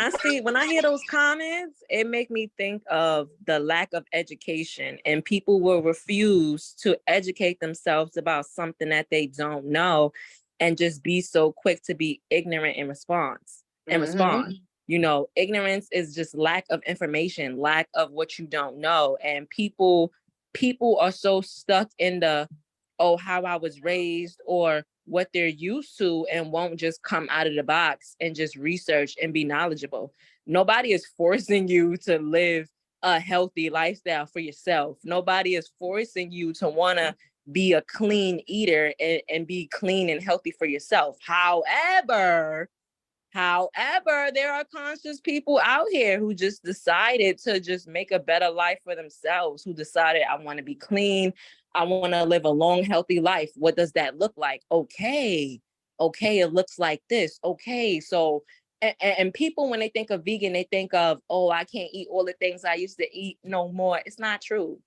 Speaker 5: I hear those comments, it make me think of the lack of education, and people will refuse to educate themselves about something that they don't know, and just be so quick to be ignorant in response and respond. Ignorance is just lack of information, lack of what you don't know, and people are so stuck in the, oh, how I was raised or what they're used to, and won't just come out of the box and just research and be knowledgeable. Nobody is forcing you to live a healthy lifestyle for yourself. Nobody is forcing you to want to be a clean eater and be clean and healthy for yourself. However, there are conscious people out here who just decided to just make a better life for themselves, who decided, I want to be clean. I want to live a long, healthy life. What does that look like? Okay, it looks like this. Okay, so, and people, when they think of vegan, they think of, oh, I can't eat all the things I used to eat no more. It's not true.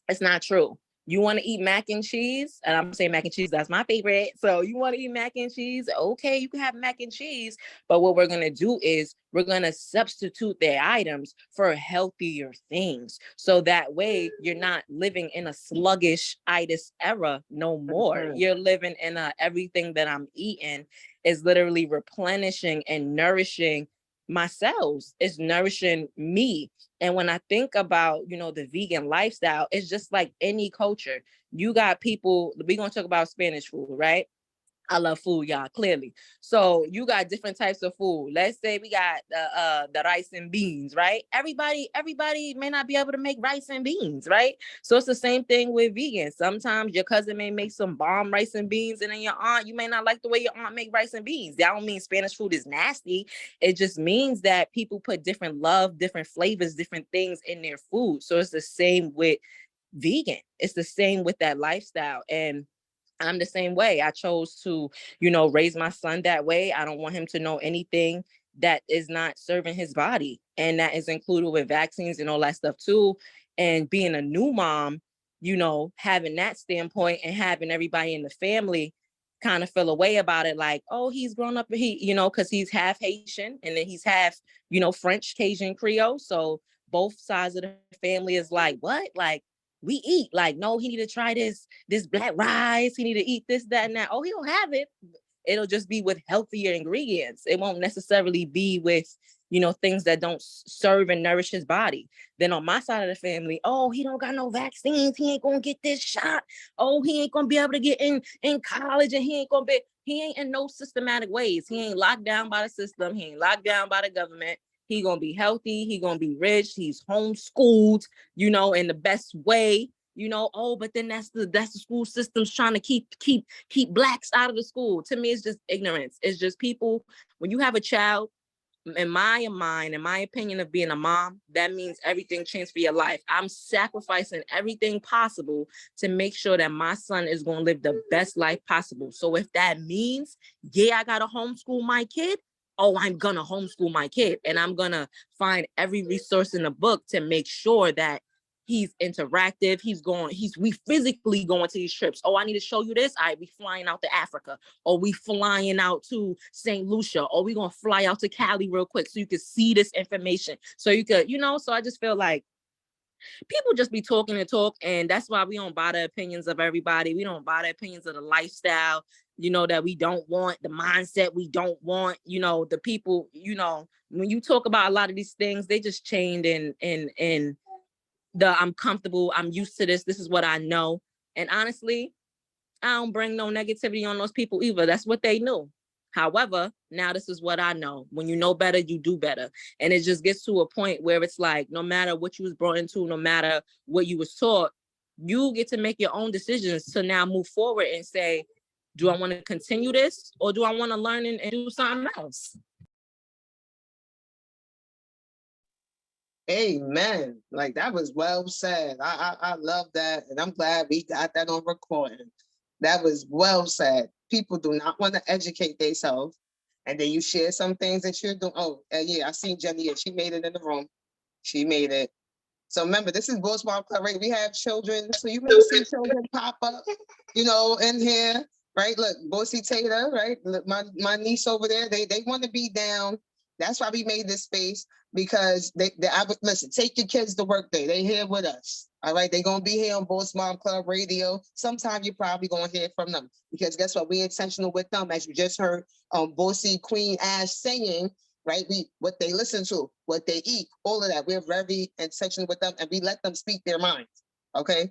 Speaker 5: It's not true. You want to eat mac and cheese? And I'm saying mac and cheese, that's my favorite. So you want to eat mac and cheese? Okay, you can have mac and cheese. But what we're going to do is we're going to substitute their items for healthier things. So that way you're not living in a sluggish-itis era no more. You're living in a, everything that I'm eating is literally replenishing and nourishing my cells. It's nourishing me. And when I think about, the vegan lifestyle, it's just like any culture. You got people, we're going to talk about Spanish food, right? I love food, y'all, clearly. So you got different types of food. Let's say we got the rice and beans, right? Everybody may not be able to make rice and beans, right? So it's the same thing with vegans. Sometimes your cousin may make some bomb rice and beans, and then your aunt, you may not like the way your aunt make rice and beans. That don't mean Spanish food is nasty. It just means that people put different love, different flavors, different things in their food. So it's the same with vegan. It's the same with that lifestyle. And I'm the same way. I chose to, raise my son that way. I don't want him to know anything that is not serving his body. And that is included with vaccines and all that stuff too. And being a new mom, having that standpoint and having everybody in the family kind of feel a way about it. Like, oh, he's grown up, because he's half Haitian and then he's half, French, Cajun, Creole. So both sides of the family is like, what? Like, we eat, like, no, he need to try this black rice. He need to eat this, that, and that. Oh, he'll have it. It'll just be with healthier ingredients. It won't necessarily be with, things that don't serve and nourish his body. Then on my side of the family, oh, he don't got no vaccines. He ain't gonna get this shot. Oh, he ain't gonna be able to get in college, and he ain't in no systematic ways. He ain't locked down by the system. He ain't locked down by the government. He gonna be healthy. He gonna be rich. He's homeschooled, in the best way. Oh, but then that's the school system's trying to keep blacks out of the school. To me, it's just ignorance. It's just people. When you have a child, in my mind, in my opinion of being a mom, that means everything changed for your life. I'm sacrificing everything possible to make sure that my son is going to live the best life possible. So if that means, I got to homeschool my kid, oh, I'm going to homeschool my kid. And I'm going to find every resource in the book to make sure that he's interactive. We physically going to these trips. Oh, I need to show you this. All right, we flying out to Africa, or we flying out to St. Lucia, or we going to fly out to Cali real quick so you can see this information. So you could, so I just feel like people just be talking and talk, and that's why we don't buy the opinions of everybody. We don't buy the opinions of the lifestyle, that we don't want, the mindset we don't want, the people, when you talk about a lot of these things, they just chained in the I'm comfortable, I'm used to this is what I know. And honestly, I don't bring no negativity on those people either. That's what they knew. However, now this is what I know. When you know better, you do better. And it just gets to a point where it's like, no matter what you was brought into, no matter what you was taught, you get to make your own decisions to now move forward and say, do I want to continue this, or do I want to learn and do something else?
Speaker 1: Amen. Like, that was well said. I love that. And I'm glad we got that on recording. That was well said. People do not want to educate themselves. And then you share some things that you're doing. Oh, yeah, I seen Jenny. She made it in the room. She made it. So remember, this is Bawse Mom Club Radio. We have children. So you may see children pop up, in here, right? Look, Bossy Tater, right? Look, my niece over there, they want to be down. That's why we made this space, because I would listen, take your kids to work day. They here with us. All right. They're going to be here on Bawse Mom Club Radio. Sometime you're probably going to hear from them, because guess what? We're intentional with them. As you just heard Bossy Queen Ash saying, right? What they listen to, what they eat, all of that. We're very intentional with them, and we let them speak their minds. Okay.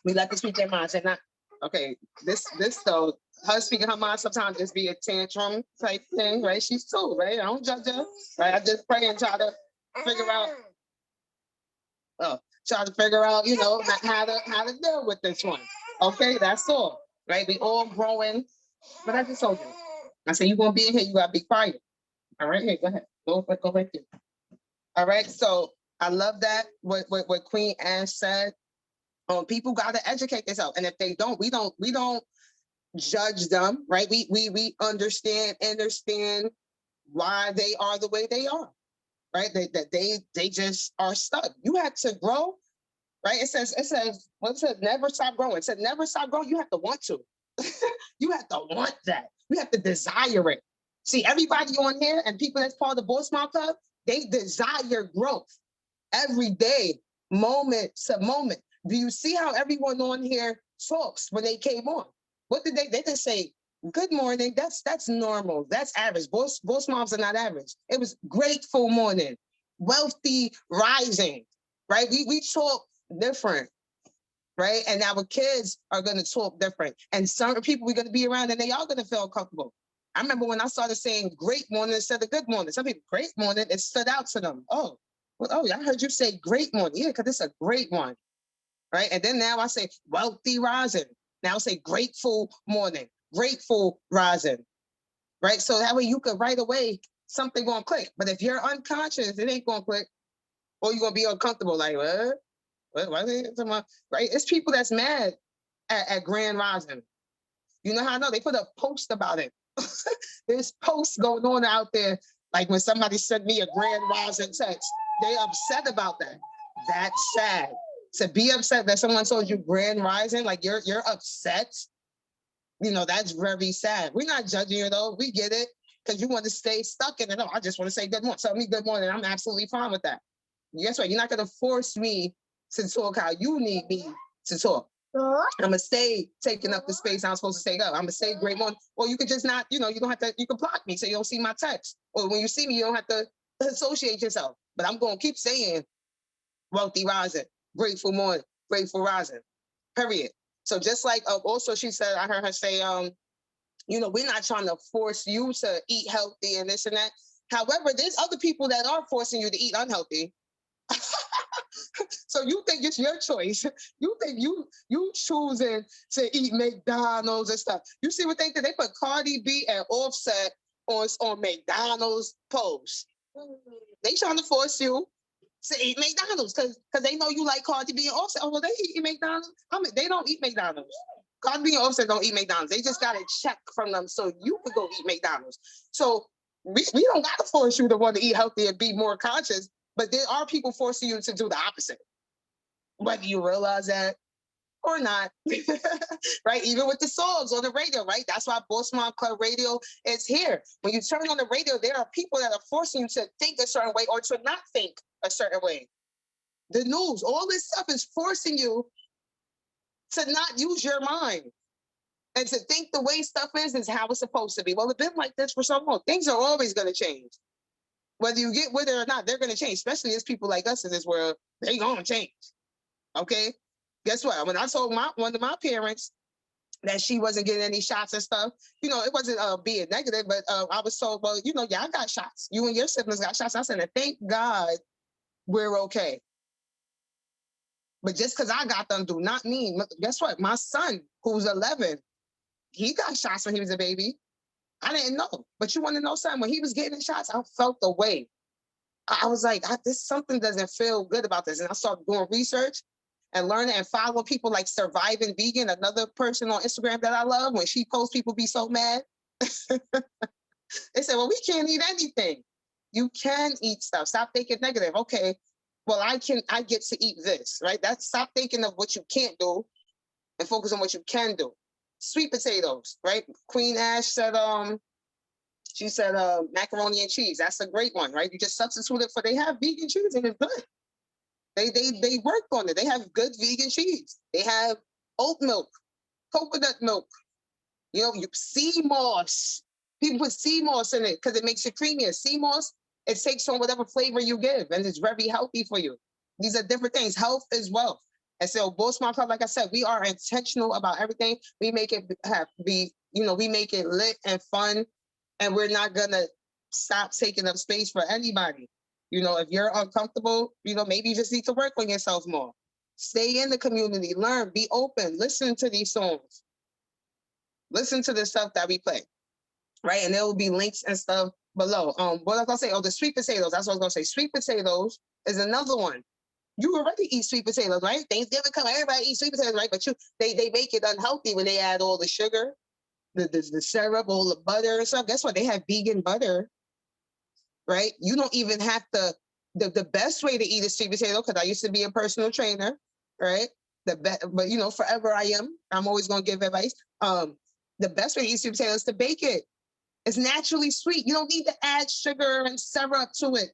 Speaker 1: We let them speak their minds, and not, okay. This though, her speaking her mind sometimes just be a tantrum type thing, right? She's too, right? I don't judge her, right? I just pray and try to figure out, how to deal with this one. Okay, that's all, right? We all growing, but I just told you. I said, you're gonna be in here, you gotta be quiet. All right, here, go ahead. Go right there. All right, so I love that, what Queen Ash said. People gotta educate themselves, and if they don't, we don't judge them, right? We understand why they are the way they are, right? They just are stuck. You have to grow, right? It says, what said? Never stop growing. It said, never stop growing. You have to want to. You have to want that. You have to desire it. See, everybody on here and people that's part of the Bawse Mom Club, they desire growth every day, moment to moment. Do you see how everyone on here talks when they came on? What did they just say? Good morning. That's normal. That's average. Bawse moms are not average. It was grateful morning, wealthy rising, right? We talk different, right? And our kids are going to talk different. And some people we're going to be around and they are going to feel comfortable. I remember when I started saying great morning instead of good morning. Some people, great morning, it stood out to them. Oh, I heard you say great morning. Yeah, because it's a great one, right? And then now I say wealthy rising. Now I say grateful morning, grateful rising, right? So that way you could right away, something going to click. But if you're unconscious, it ain't going to click. Or you're going to be uncomfortable, like, what? What are they talking about? Right? It's people that's mad at Grand Rising. You know how I know? They put a post about it. There's posts going on out there, like when somebody sent me a Grand Rising text, they upset about that. That's sad. To be upset that someone told you Grand Rising, like you're upset, that's very sad. We're not judging you though. We get it, because you want to stay stuck in it. No, I just want to say good morning. Tell me good morning. I'm absolutely fine with that. Guess what? You're not going to force me to talk how you need me to talk. I'm gonna stay taking up the space I'm supposed to stay up. I'm gonna say great morning, or you could just not, you don't have to. You can block me so you don't see my text, or when you see me, you don't have to associate yourself. But I'm gonna keep saying wealthy rising, grateful morning, grateful rising, period. So just like also she said, I heard her say, we're not trying to force you to eat healthy and this and that. However, there's other people that are forcing you to eat unhealthy. So you think it's your choice. You think you choosing to eat McDonald's and stuff. You see what they did? They put Cardi B and Offset on McDonald's post. They trying to force you to eat McDonald's because they know you like Cardi B and Offset. Oh, well, they eat McDonald's. They don't eat McDonald's. Cardi B and Offset don't eat McDonald's. They just got a check from them so you can go eat McDonald's. So we don't got to force you to want to eat healthy and be more conscious. But there are people forcing you to do the opposite, whether you realize that or not, right? Even with the songs on the radio, right? That's why Bawse Mom Club Radio is here. When you turn on the radio, there are people that are forcing you to think a certain way or to not think a certain way. The news, all this stuff is forcing you to not use your mind and to think the way stuff is how it's supposed to be. Well, it's been like this for so long. Things are always going to change. Whether you get with it or not, they're going to change, especially as people like us in this world, they're going to change. Okay? Guess what? When I told one of my parents that she wasn't getting any shots and stuff, you know, it wasn't being negative, but I was told, well, you know, I got shots. You and your siblings got shots. I said, and thank God we're okay. But just because I got them do not mean, guess what? My son, who's 11, he got shots when he was a baby. I didn't know. But you want to know something? When he was getting shots, I felt the way. I was like, this something doesn't feel good about this. And I started doing research and learning and following people like Surviving Vegan, another person on Instagram that I love. When she posts, people be so mad. They say, well, we can't eat anything. You can eat stuff. Stop thinking negative. Okay, well, I get to eat this, right? Stop thinking of what you can't do and focus on what you can do. Sweet potatoes, right? Queen Ash said, she said macaroni and cheese. That's a great one, right? You just substitute it for, they have vegan cheese and it's good. They worked on it. They have good vegan cheese. They have oat milk, coconut milk, you know, sea moss. People put sea moss in it because it makes it creamier. Sea moss, it takes on whatever flavor you give, and it's very healthy for you. These are different things. Health is wealth. And so Bawse Mom Club, like I said, we are intentional about everything. We make it we make it lit and fun, and we're not gonna stop taking up space for anybody. You know, if you're uncomfortable, you know, maybe you just need to work on yourself more. Stay in the community, learn, be open, listen to these songs. Listen to the stuff that we play, right? And there will be links and stuff below. What I was gonna say, the sweet potatoes, that's what I was gonna say. Sweet potatoes is another one. You already eat sweet potatoes, right? Thanksgiving come, everybody eats sweet potatoes, right? But they make it unhealthy when they add all the sugar, the syrup, all the butter and stuff. Guess what? They have vegan butter, right? You don't even have to, the best way to eat a sweet potato, because I used to be a personal trainer, right? But you know, forever I'm always gonna give advice. The best way to eat sweet potato is to bake it. It's naturally sweet. You don't need to add sugar and syrup to it.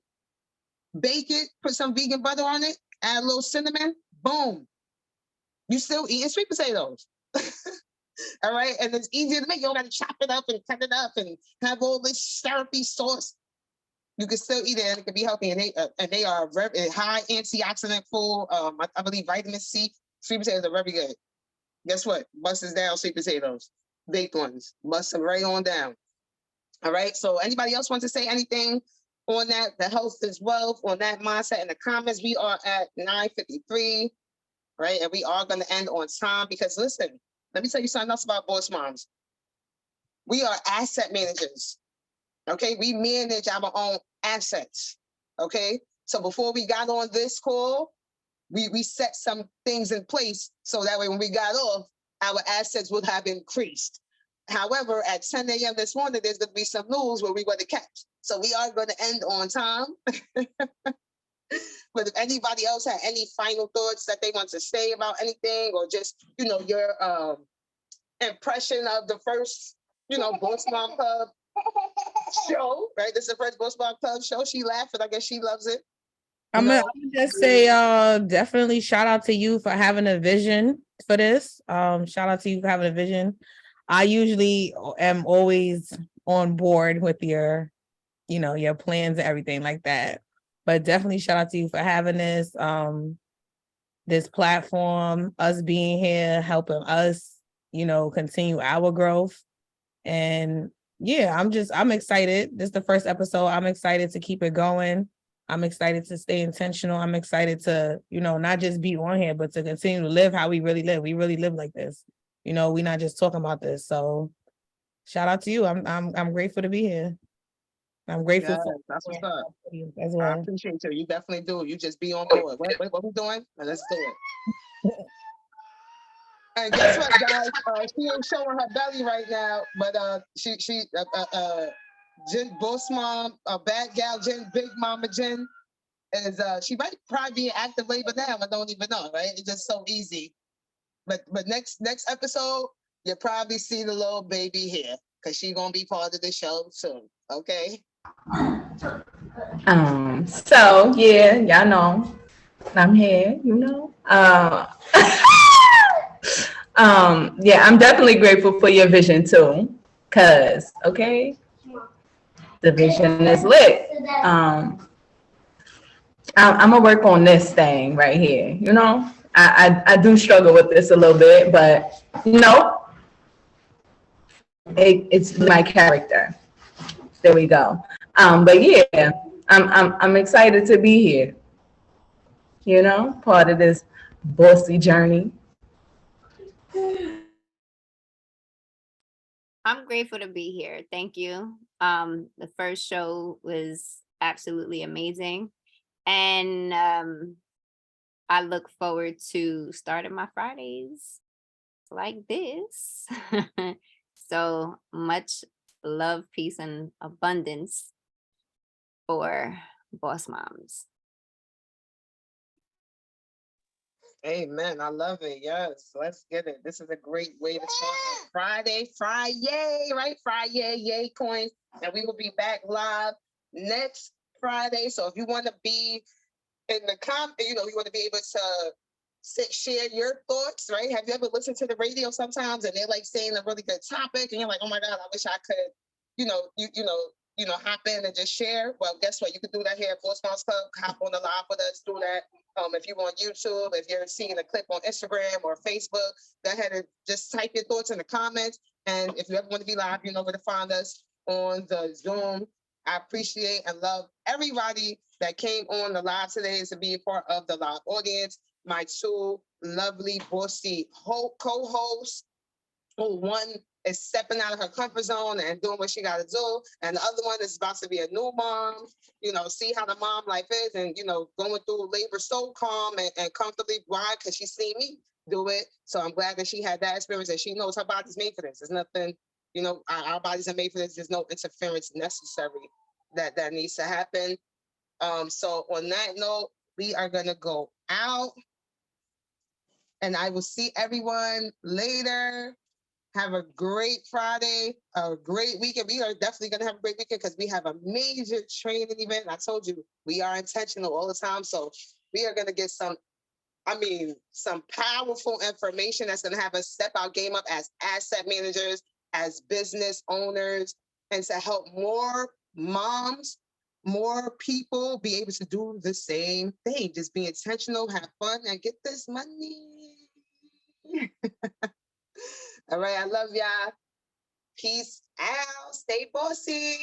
Speaker 1: Bake it, put some vegan butter on it, add a little cinnamon, boom. You still eating sweet potatoes. All right, and it's easier to make. You don't got to chop it up and cut it up and have all this syrupy sauce. You can still eat it, and it can be healthy. And they are very high antioxidant full. I believe vitamin C. Sweet potatoes are very good. Guess what? Busts down sweet potatoes, baked ones. Bust them right on down. All right. So anybody else want to say anything on that? The health is wealth, on that mindset in the comments. We are at 9:53, right? And we are going to end on time because listen. Let me tell you something else about Bawse Moms. We are asset managers, okay? We manage our own assets, okay? So before we got on this call, we set some things in place so that way when we got off, our assets would have increased. However, at 10 a.m. this morning, there's going to be some news where we were to catch. So we are going to end on time. But if anybody else had any final thoughts that they want to say about anything, or just, you know, your impression of the first, you know, Bawse Mom Club show, right? This is the first Bawse Mom Club show. She laughed, and I guess she loves it.
Speaker 3: I'm gonna just say, definitely shout out to you for having a vision for this. Shout out to you for having a vision. I usually am always on board with your, you know, your plans and everything like that. But definitely shout out to you for having this platform, us being here, helping us, you know, continue our growth. And yeah, I'm excited. This is the first episode. I'm excited to keep it going. I'm excited to stay intentional. I'm excited to, you know, not just be on here, but to continue to live how we really live. We really live like this. You know, we're not just talking about this. So shout out to you. I'm grateful to be here. I'm grateful for
Speaker 1: that's what's up.
Speaker 3: you as
Speaker 1: I
Speaker 3: well.
Speaker 1: appreciate you. You definitely do. You just be on board. What we doing? Let's do it. And guess what, guys? She ain't showing her belly right now, but she Jen, Bawse Mom, bad gal Jen, Big Mama Jen is she might probably be in active labor now. I don't even know, right? It's just so easy. But next episode, you'll probably see the little baby here because she's gonna be part of the show soon. Okay.
Speaker 4: So yeah, y'all know I'm here, you know. Yeah, I'm definitely grateful for your vision too. Cause, okay, the vision is lit. I'm gonna work on this thing right here. You know, I do struggle with this a little bit, but no, it's my character. There we go. But yeah, I'm excited to be here. You know, part of this bossy journey.
Speaker 6: I'm grateful to be here. Thank you. The first show was absolutely amazing. And I look forward to starting my Fridays like this. So much love, peace, and abundance for Boss Moms.
Speaker 1: Amen. I love it. Yes, let's get it. This is a great way to start on Friday. Friday, right? Friday, yay, coins. And we will be back live next Friday. So if you want to be in the you want to be able to share your thoughts, right? Have you ever listened to the radio sometimes and they're like saying a really good topic and you're like, oh my God, I wish I could, hop in and just share. Well, guess what? You can do that here at Bawse Mom's Club. Hop on the live with us, do that. If you on YouTube, if you're seeing a clip on Instagram or Facebook, go ahead and just type your thoughts in the comments. And if you ever want to be live, you know where to find us on the Zoom. I appreciate and love everybody that came on the live today to be a part of the live audience. My two lovely bossy co-hosts, who one is stepping out of her comfort zone and doing what she got to do, and the other one is about to be a new mom. See how the mom life is, and going through labor so calm and comfortably. Why? Because she's seen me do it. So I'm glad that she had that experience, and she knows her body's made for this. There's nothing, our bodies are made for this. There's no interference necessary that needs to happen. So on that note, we are gonna go out, and I will see everyone later. Have a great Friday, a great weekend. We are definitely going to have a great weekend because we have a major training event. I told you, we are intentional all the time. So we are going to get some powerful information that's going to have us step our game up as asset managers, as business owners, and to help more moms, more people be able to do the same thing. Just be intentional, have fun, and get this money. All right, I love y'all. Peace out. Stay bossy.